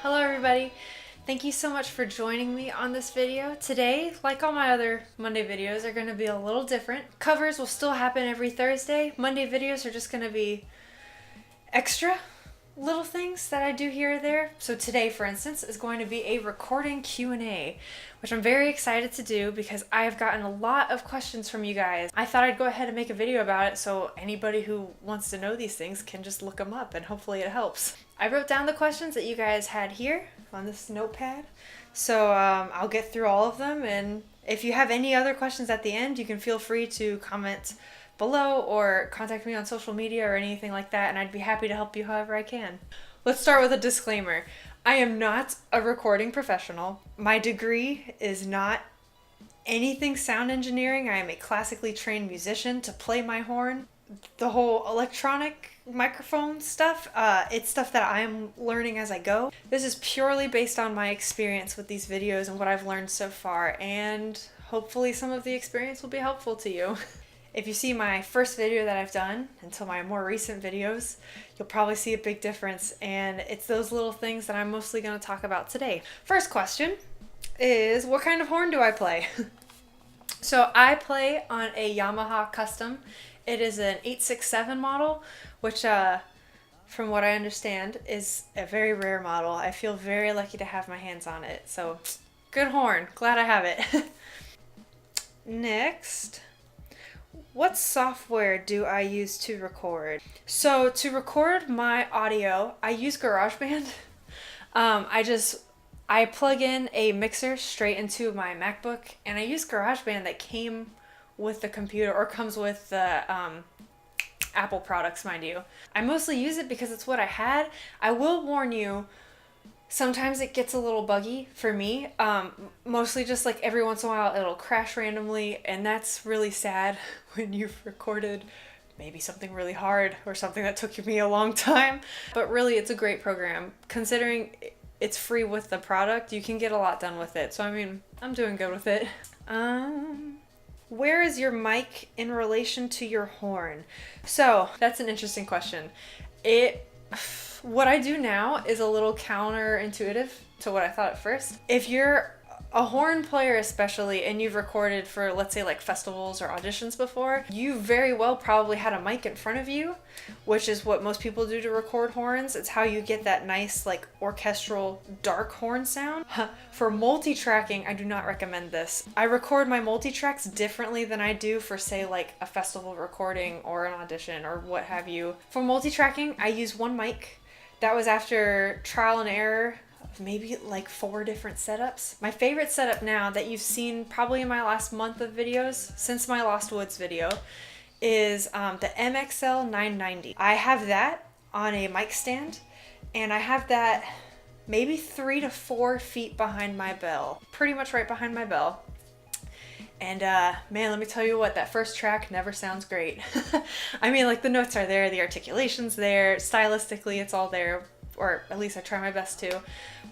Hello everybody! Thank you so much for joining me on this video. Today, like all my other Monday videos, are going to be a little different. Covers will still happen every Thursday. Monday videos are just going to be extra little things that I do here or there. So today, for instance, is going to be a recording Q&A, which I'm very excited to do because I've gotten a lot of questions from you guys. I thought I'd go ahead and make a video about it so anybody who wants to know these things can just look them up and hopefully it helps. I wrote down the questions that you guys had here on this notepad, so I'll get through all of them, and if you have any other questions at the end, you can feel free to comment below or contact me on social media or anything like that, and I'd be happy to help you however I can. Let's start with a disclaimer. I am not a recording professional. My degree is not anything sound engineering. I am a classically trained musician to play my horn. The whole electronic microphone stuff, it's stuff that I am learning as I go. This is purely based on my experience with these videos and what I've learned so far, and hopefully some of the experience will be helpful to you. If you see my first video that I've done until my more recent videos, you'll probably see a big difference, and it's those little things that I'm mostly going to talk about today. First question is, what kind of horn do I play? So I play on a Yamaha Custom. It is an 867 model, which from what I understand is a very rare model. I feel very lucky to have my hands on it. So good horn, glad I have it. Next, what software do I use to record? So to record my audio, I use GarageBand. I plug in a mixer straight into my MacBook, and I use GarageBand that came with the computer, or comes with the Apple products, mind you. I mostly use it because it's what I had. I will warn you, sometimes it gets a little buggy for me. Mostly just like every once in a while it'll crash randomly, and that's really sad when you've recorded maybe something really hard or something that took me a long time. But really, it's a great program. Considering it's free with the product, you can get a lot done with it. So I mean, I'm doing good with it. Where is your mic in relation to your horn? So that's an interesting question. What I do now is a little counterintuitive to what I thought at first. If you're a horn player especially, and you've recorded for, let's say, like festivals or auditions before, you very well probably had a mic in front of you, which is what most people do to record horns. It's how you get that nice, like, orchestral dark horn sound. For multi-tracking, I do not recommend this. I record my multi-tracks differently than I do for, say, like a festival recording or an audition or what have you. For multi-tracking, I use one mic. That was after trial and error of maybe like 4 different setups. My favorite setup now that you've seen probably in my last month of videos, since my Lost Woods video, is the MXL 990. I have that on a mic stand, and I have that maybe 3 to 4 feet behind my bell. Pretty much right behind my bell. And man, let me tell you what, that first track never sounds great. I mean, like, the notes are there, the articulation's there, stylistically it's all there, or at least I try my best to.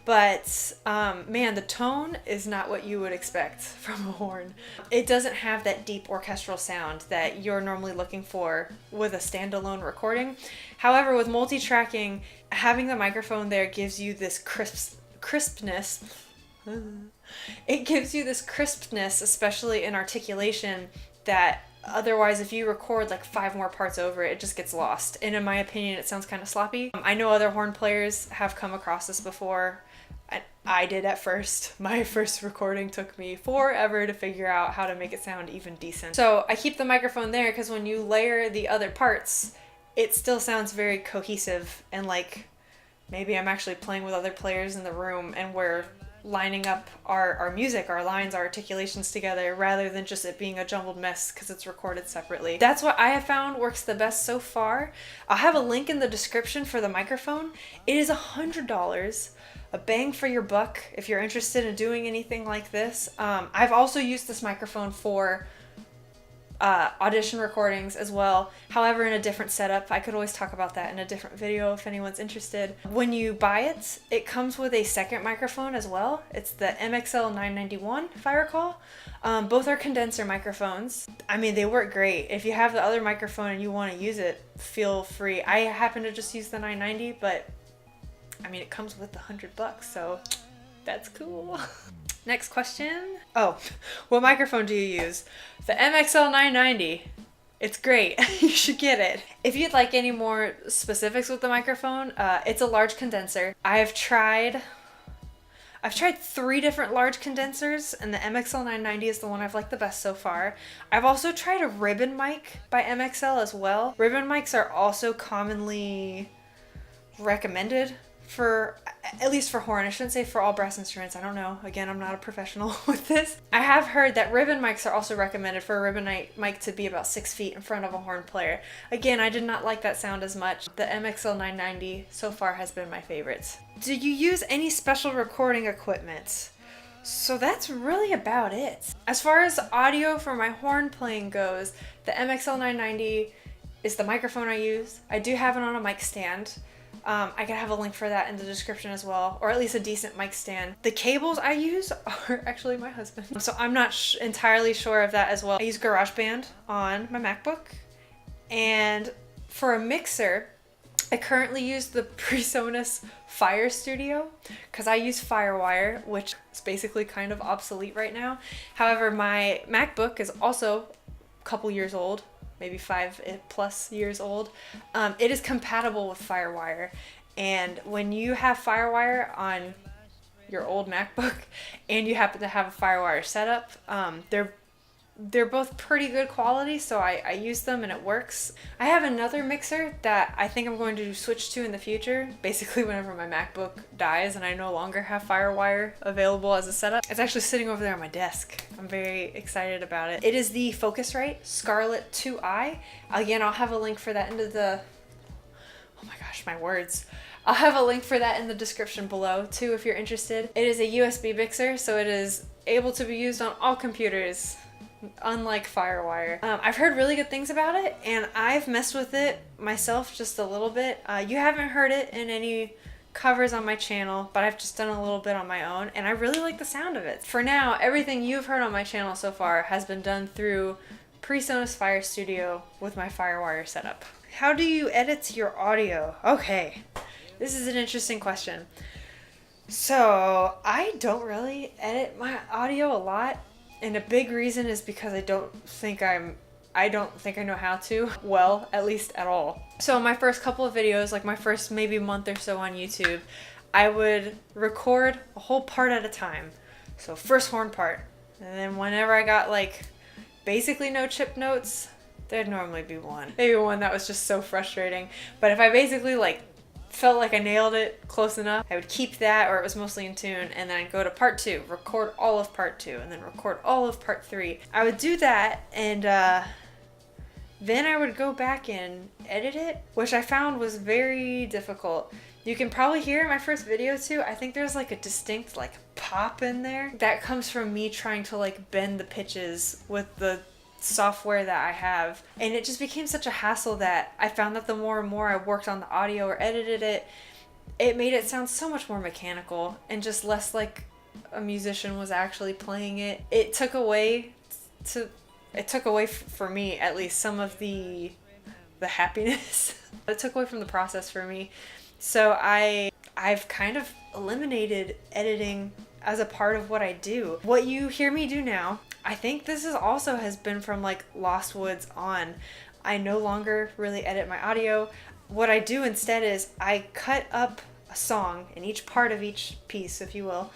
But man, the tone is not what you would expect from a horn. It doesn't have that deep orchestral sound that you're normally looking for with a standalone recording. However, with multi-tracking, having the microphone there gives you this crispness. It gives you this crispness, especially in articulation, that otherwise if you record like 5 more parts over it, it just gets lost. And in my opinion, it sounds kind of sloppy. I know other horn players have come across this before. I did at first. My first recording took me forever to figure out how to make it sound even decent. So I keep the microphone there because when you layer the other parts, it still sounds very cohesive, and like maybe I'm actually playing with other players in the room and we're lining up our music, our lines, our articulations together, rather than just it being a jumbled mess because it's recorded separately. That's what I have found works the best so far. I'll have a link in the description for the microphone. It is $100, a bang for your buck if you're interested in doing anything like this. I've also used this microphone for audition recordings as well, however in a different setup. I could always talk about that in a different video if anyone's interested. When you buy it, it comes with a second microphone as well. It's the MXL 991 if I recall. Both are condenser microphones. I mean, they work great. If you have the other microphone and you want to use it, feel free. I happen to just use the 990, but I mean, it comes with $100, so that's cool. Next question. Oh, what microphone do you use? The MXL 990. It's great. You should get it. If you'd like any more specifics with the microphone, it's a large condenser. I've tried 3 different large condensers, and the MXL 990 is the one I've liked the best so far. I've also tried a ribbon mic by MXL as well. Ribbon mics are also commonly recommended for, at least for horn. I shouldn't say for all brass instruments. I don't know. Again, I'm not a professional with this. I have heard that ribbon mics are also recommended for a ribbon mic to be about 6 feet in front of a horn player. Again, I did not like that sound as much. The MXL 990 so far has been my favorite. Do you use any special recording equipment? So that's really about it. As far as audio for my horn playing goes, the MXL 990 is the microphone I use. I do have it on a mic stand. I can have a link for that in the description as well, or at least a decent mic stand. The cables I use are actually my husband, so I'm not entirely sure of that as well. I use GarageBand on my MacBook, and for a mixer, I currently use the PreSonus Fire Studio because I use Firewire, which is basically kind of obsolete right now. However, my MacBook is also a couple years old, maybe 5+ years old. It is compatible with Firewire, and when you have Firewire on your old MacBook and you happen to have a Firewire setup, they're both pretty good quality, so I use them and it works. I have another mixer that I think I'm going to switch to in the future, basically whenever my MacBook dies and I no longer have Firewire available as a setup. It's actually sitting over there on my desk. I'm very excited about it. It is the Focusrite Scarlett 2i. Again, I'll have a link for that into the... Oh my gosh, my words. I'll have a link for that in the description below too if you're interested. It is a USB mixer, so it is able to be used on all computers, unlike Firewire. I've heard really good things about it, and I've messed with it myself just a little bit. You haven't heard it in any covers on my channel, but I've just done a little bit on my own, and I really like the sound of it. For now, everything you've heard on my channel so far has been done through PreSonus Fire Studio with my Firewire setup. How do you edit your audio? Okay, this is an interesting question. So, I don't really edit my audio a lot. And a big reason is because I don't think I know how to well, at least at all. So my first couple of videos, like my first maybe month or so on YouTube, I would record a whole part at a time. So first horn part. And then whenever I got like basically no chip notes, there'd normally be one. Maybe one that was just so frustrating. But if I basically like felt like I nailed it close enough, I would keep that, or it was mostly in tune, and then I'd go to part 2, record all of part 2, and then record all of part 3. I would do that, and then I would go back and edit it, which I found was very difficult. You can probably hear in my first video too, I think there's like a distinct like pop in there. That comes from me trying to like bend the pitches with the software that I have, and it just became such a hassle that I found that the more and more I worked on the audio or edited it, it made it sound so much more mechanical and just less like a musician was actually playing it. It took away for me at least some of the happiness. It took away from the process for me. So I've kind of eliminated editing as a part of what I do. What you hear me do now, I think this is also has been from like Lost Woods on. I no longer really edit my audio. What I do instead is I cut up a song in each part of each piece, if you will,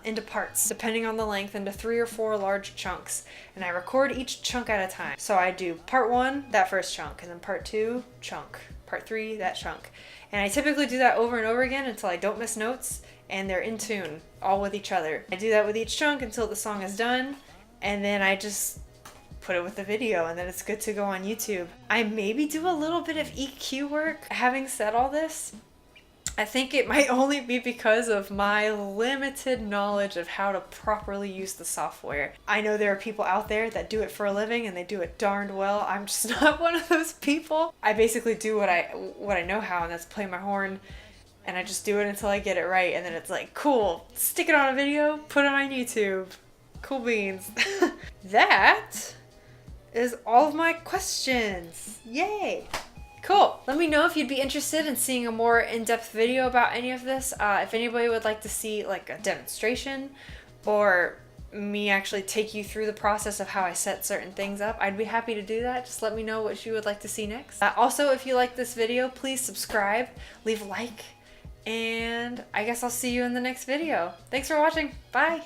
into parts, depending on the length, into 3 or 4 large chunks. And I record each chunk at a time. So I do part 1, that first chunk, and then part 2, chunk, part 3, that chunk. And I typically do that over and over again until I don't miss notes and they're in tune, all with each other. I do that with each chunk until the song is done, and then I just put it with the video, and then it's good to go on YouTube. I maybe do a little bit of EQ work. Having said all this, I think it might only be because of my limited knowledge of how to properly use the software. I know there are people out there that do it for a living and they do it darned well. I'm just not one of those people. I basically do what I know how, and that's play my horn, and I just do it until I get it right, and then it's like, cool, stick it on a video, put it on YouTube. Cool beans. That is all of my questions. Yay! Cool. Let me know if you'd be interested in seeing a more in-depth video about any of this. If anybody would like to see like a demonstration or me actually take you through the process of how I set certain things up, I'd be happy to do that. Just let me know what you would like to see next. Also, if you like this video, please subscribe, leave a like, and I guess I'll see you in the next video. Thanks for watching. Bye.